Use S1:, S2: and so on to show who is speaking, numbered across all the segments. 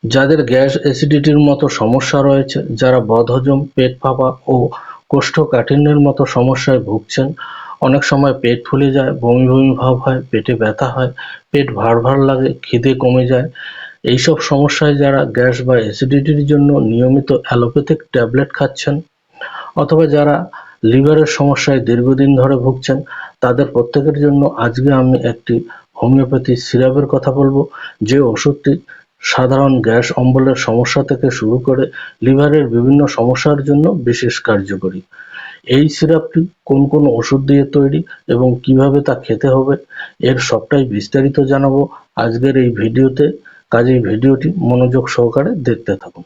S1: যাদের গ্যাস অ্যাসিডিটির মতো সমস্যা রয়েছে, যারা বদহজম, পেট ফাঁপা ও কোষ্ঠকাঠিন্যের মতো সমস্যায় ভুগছেন, অনেক সময় পেট ফুলে যায়, বমি বমি ভাব হয়, পেটে ব্যথা হয়, পেট ভার ভার লাগে, খিদে কমে যায়, এইসব সমস্যায় যারা গ্যাস বা অ্যাসিডিটির জন্য নিয়মিত অ্যালোপ্যাথিক ট্যাবলেট খাচ্ছেন, অথবা যারা লিভারের সমস্যায় দীর্ঘদিন ধরে ভুগছেন, তাদের প্রত্যেকের জন্য আজকে আমি একটি হোমিওপ্যাথি সিরাপের কথা বলবো, যে ওষুধটি সাধারণ গ্যাস অম্বলের সমস্যা থেকে শুরু করে লিভারের বিভিন্ন সমস্যার জন্য বিশেষ কার্যকরী। এই সিরাপটি কোন কোন ওষুধ দিয়ে তৈরি এবং কিভাবে তা খেতে হবে, এর সবটাই বিস্তারিত জানাবো আজকের এই ভিডিওতে। কাজেই ভিডিওটি মনোযোগ সহকারে দেখতে থাকুন।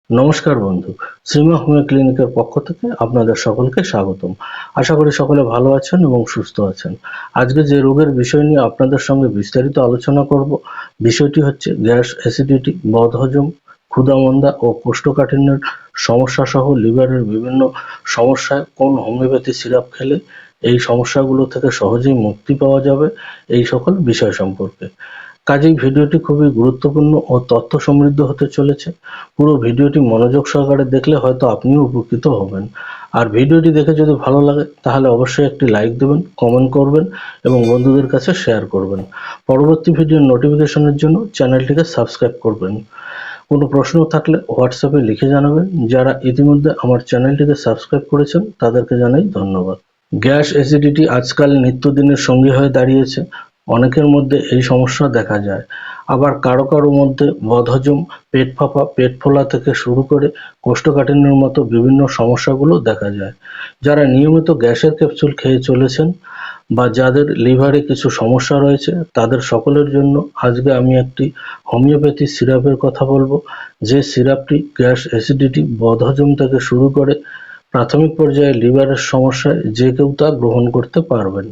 S1: নমস্কার বন্ধু, শ্রীমা হোমিও ক্লিনিকের পক্ষ থেকে আপনাদের সকলকে স্বাগতম। আশা করি সকলে ভালো আছেন এবং সুস্থ আছেন। আজকে যে রোগের বিষয় নিয়ে আপনাদের সঙ্গে বিস্তারিত আলোচনা করব, বিষয়টি হচ্ছে গ্যাস অ্যাসিডিটি, বদহজম, ক্ষুধামন্দা ও কোষ্ঠকাঠিন্যের সমস্যা সহ লিভারের বিভিন্ন সমস্যায় কোন হোমিওপ্যাথি সিরাপ খেলে এই সমস্যাগুলো থেকে সহজেই মুক্তি পাওয়া যাবে, এই সকল বিষয় সম্পর্কে। কাজেই ভিডিওটি খুবই গুরুত্বপূর্ণ ও তথ্য সমৃদ্ধ হতে চলেছে। পুরো ভিডিওটি মনোযোগ সহকারে দেখলে হয়তো আপনিও উপকৃত হবেন। আর ভিডিওটি দেখে যদি ভালো লাগে তাহলে অবশ্যই একটি লাইক দেবেন, কমেন্ট করবেন এবং বন্ধুদের কাছে শেয়ার করবেন। পরবর্তী ভিডিওর নোটিফিকেশনের জন্য চ্যানেলটিকে সাবস্ক্রাইব করবেন। কোনো প্রশ্ন থাকলে হোয়াটসঅ্যাপে লিখে জানাবেন। যারা ইতিমধ্যে আমার চ্যানেলটিকে সাবস্ক্রাইব করেছেন তাদেরকে জানাই ধন্যবাদ। গ্যাস অ্যাসিডিটি আজকাল নিত্যদিনের সঙ্গী হয়ে দাঁড়িয়েছে। অনেকের মধ্যে এই সমস্যা দেখা যায়, আবার কারো কারো মধ্যে বদহজম, পেট ফাঁপা, পেট ফোলা থেকে শুরু করে কোষ্ঠকাঠিন্যের মতো বিভিন্ন সমস্যাগুলো দেখা যায়। যারা নিয়মিত গ্যাসের ক্যাপসুল খেয়ে চলেছেন বা যাদের লিভারে কিছু সমস্যা রয়েছে, তাদের সকলের জন্য আজকে আমি একটি হোমিওপ্যাথি সিরাপের কথা বলবো, যে সিরাপটি গ্যাস অ্যাসিডিটি, বদহজম থেকে শুরু করে প্রাথমিক পর্যায়ে লিভারের সমস্যায় যে কেউ তা গ্রহণ করতে পারবেন।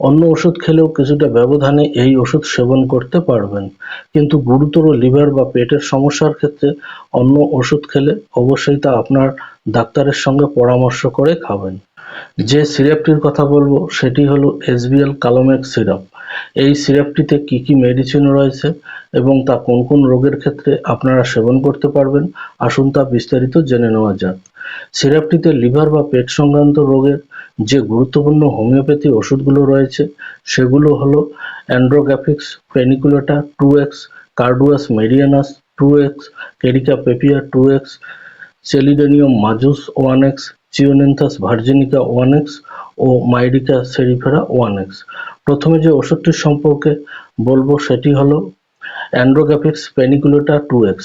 S1: অন্য ওষুধ খেলেও কিছুটা ব্যবধানে এই ওষুধ সেবন করতে পারবেন, কিন্তু গুরুতর লিভার বা পেটের সমস্যার ক্ষেত্রে অন্য ওষুধ খেলে অবশ্যই তা আপনার ডাক্তারের সঙ্গে পরামর্শ করে খাবেন। যে সিরাপটির কথা বলবো সেটি হলো এসবিএল কালোমেক্স সিরাপ। এই সিরাপটিতে কি কি মেডিসিন রয়েছে এবং তা কোন কোন রোগের ক্ষেত্রে আপনারা সেবন করতে পারবেন, আসুন তা বিস্তারিত জেনে নেওয়া যাক। সিরাপটিতে লিভার বা পেট সংক্রান্ত রোগের যে গুরুত্বপূর্ণ হোমিওপ্যাথি ওষুধগুলো রয়েছে সেগুলো হলো andrographis paniculata 2x, carduus marianus 2x, carica papaya 2x, chelidonium majus 1x, chionanthus virginica 1x ও মাইরিকা সেরিফেরা 1x। প্রথমে যে ওষুধটির সম্পর্কে বলবো সেটি হলো অ্যান্ড্রোগ্যাফিক্স পেনিকুলেটা 2x।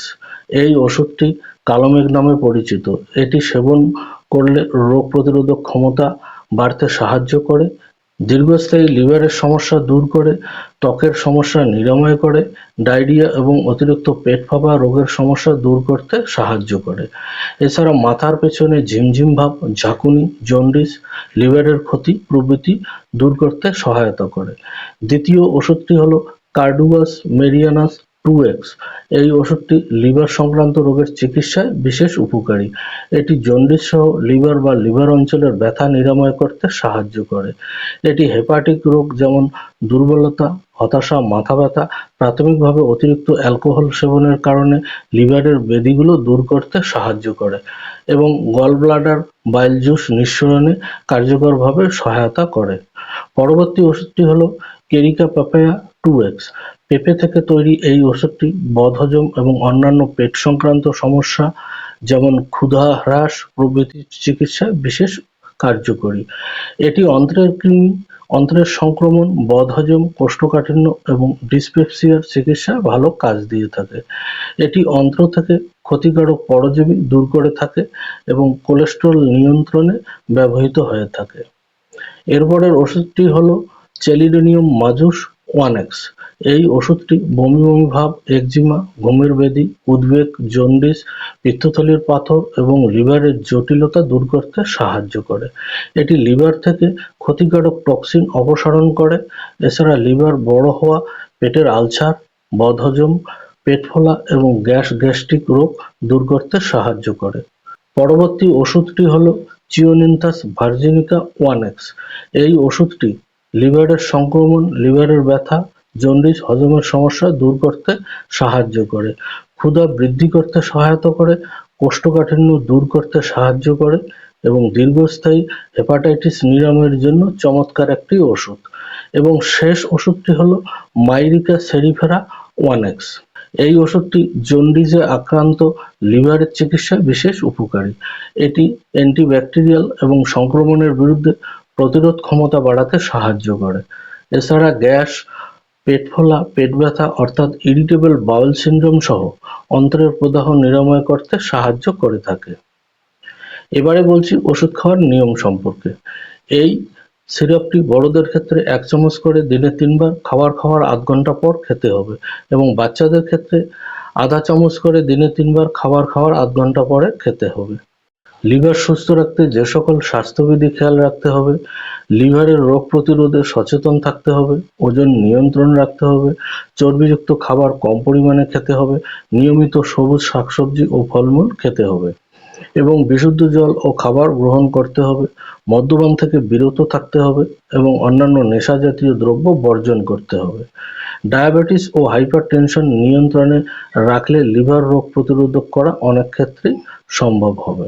S1: এই ওষুধটি কালোমেঘ নামে পরিচিত। এটি সেবন করলে রোগ প্রতিরোধক ক্ষমতা বাড়তে সাহায্য করে, দীর্ঘস্থায়ী লিভারের সমস্যা দূর করে, ত্বকের সমস্যা নিরাময় করে, ডায়রিয়া এবং অতিরিক্ত পেট ফাঁপা রোগের সমস্যা দূর করতে সাহায্য করে। এছাড়া মাথার পেছনে ঝিমঝিম ভাব, ঝাঁকুনি, জন্ডিস, লিভারের ক্ষতি প্রভৃতি দূর করতে সহায়তা করে। দ্বিতীয় ওষুধটি হলো কার্ডুয়াস মেডিয়ানাস 2x। এই ওষুধটি লিভার সংক্রান্ত রোগের চিকিৎসায় বিশেষ উপকারী। এটি জন্ডিস সহ লিভার বা লিভার অঞ্চলের ব্যথা নিরাময় করতে সাহায্য করে। এটি হেপাটিক রোগ যেমন দুর্বলতা, হতাশা, মাথা ব্যথা, প্রাথমিকভাবে অতিরিক্ত অ্যালকোহল সেবনের কারণে লিভারের ব্যাধিগুলো দূর করতে সাহায্য করে এবং গলব্লাডার বাইল জুস নিঃসরণে কার্যকরভাবে সহায়তা করে। পরবর্তী ওষুধটি হলো কেরিকা পেপিয়া 2x। পেঁপে থেকে তৈরি এই ওষুধটি বদহজম এবং অন্যান্য পেট সংক্রান্ত সমস্যা যেমন ক্ষুধা হ্রাস প্রভৃতির চিকিৎসায় বিশেষ কার্যকরী। এটি অন্ত্রের কৃমি, অন্ত্রের সংক্রমণ, বদহজম, কোষ্ঠকাঠিন্য এবং ডিসপেপসিয়ার চিকিৎসায় ভালো কাজ দিয়ে থাকে। এটি অন্ত্র থেকে ক্ষতিকারক পরজীবী দূর করে থাকে এবং কোলেস্টেরল নিয়ন্ত্রণে ব্যবহৃত হয়ে থাকে। এরপরের ওষুধটি হলো চেলিডোনিয়াম মাজুস 1x। এই ওষুধটি বমি বমি ভাব, একজিমা, ঘুমের ব্যাধি, উদ্বেগ, জন্ডিস, পিত্তথলির পাথর এবং লিভারের জটিলতা দূর করতে সাহায্য করে। এটি লিভার থেকে ক্ষতিকারক টক্সিন অপসারণ করে। এছাড়া লিভার বড় হওয়া, পেটের আলসার, বদহজম, পেট ফোলা এবং গ্যাস্ট্রিক রোগ দূর করতে সাহায্য করে। পরবর্তী ওষুধটি হলো চিওনেন্থাস ভার্জিনিকা 1x। এই ওষুধটি লিভারের সংক্রমণ, লিভারের ব্যথা, জন্ডিস, হজমের সমস্যা দূর করতে সাহায্য করে। ক্ষুধা বৃদ্ধি করতে সহায়তা করে, কোষ্ঠকাঠিন্য দূর করতে সাহায্য করে এবং দীর্ঘস্থায়ী হেপাটাইটিস নিরাময়ের জন্য চমৎকার একটি ওষুধ। এবং শেষ ওষুধটি হলো মাইরিকা সেরিফেরা 1X। এই ওষুধটি জন্ডিসে আক্রান্ত লিভারের চিকিৎসায় বিশেষ উপকারী। এটি অ্যান্টিব্যাকটেরিয়াল এবং সংক্রমণের বিরুদ্ধে প্রতিরোধ ক্ষমতা বাড়াতে সাহায্য করে। এছাড়া গ্যাস, পেট ফোলা, পেট ব্যথা অর্থাৎ ইরিটেবল বাউল সিনড্রোম সহ অন্ত্রের প্রদাহ নিরাময় করতে সাহায্য করে থাকে। এবারে বলছি ওষুধ খাওয়ার নিয়ম সম্পর্কে। এই সিরাপটি বড়দের ক্ষেত্রে 1 চামচ করে দিনে 3 বার খাওয়ার আধ ঘন্টা পর খেতে হবে এবং বাচ্চাদের ক্ষেত্রে আধা চামচ করে দিনে 3 বার খাওয়ার আধ ঘন্টা পরে খেতে হবে। লিভার সুস্থ রাখতে যে সকল স্বাস্থ্যবিধি খেয়াল রাখতে হবে: লিভারের রোগ প্রতিরোধে সচেতন থাকতে হবে, ওজন নিয়ন্ত্রণ রাখতে হবে, চর্বিযুক্ত খাবার কম পরিমাণে খেতে হবে, নিয়মিত সবুজ শাকসবজি ও ফলমূল খেতে হবে এবং বিশুদ্ধ জল ও খাবার গ্রহণ করতে হবে। মদ্যপান থেকে বিরত থাকতে হবে এবং অন্যান্য নেশা জাতীয় দ্রব্য বর্জন করতে হবে। ডায়াবেটিস ও হাইপারটেনশন নিয়ন্ত্রণে রাখলে লিভার রোগ প্রতিরোধ করা অনেক ক্ষেত্রেই সম্ভব হবে।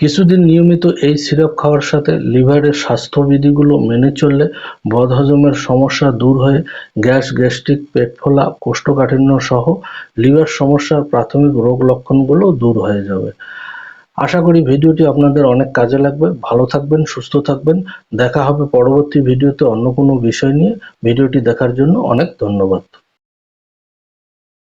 S1: কিছুদিন নিয়মিত এই সিরাপ খাওয়ার সাথে লিভারের স্বাস্থ্যবিধিগুলো মেনে চললে বদহজমের সমস্যা দূর হয়ে গ্যাস, গ্যাস্ট্রিক, পেট ফোলা, কোষ্ঠকাঠিন্য সহ লিভার সমস্যার প্রাথমিক রোগ লক্ষণগুলো দূর হয়ে যাবে। আশা করি ভিডিওটি আপনাদের অনেক কাজে লাগবে। ভালো থাকবেন, সুস্থ থাকবেন। দেখা হবে পরবর্তী ভিডিওতে অন্য কোনো বিষয় নিয়ে। ভিডিওটি দেখার জন্য অনেক ধন্যবাদ।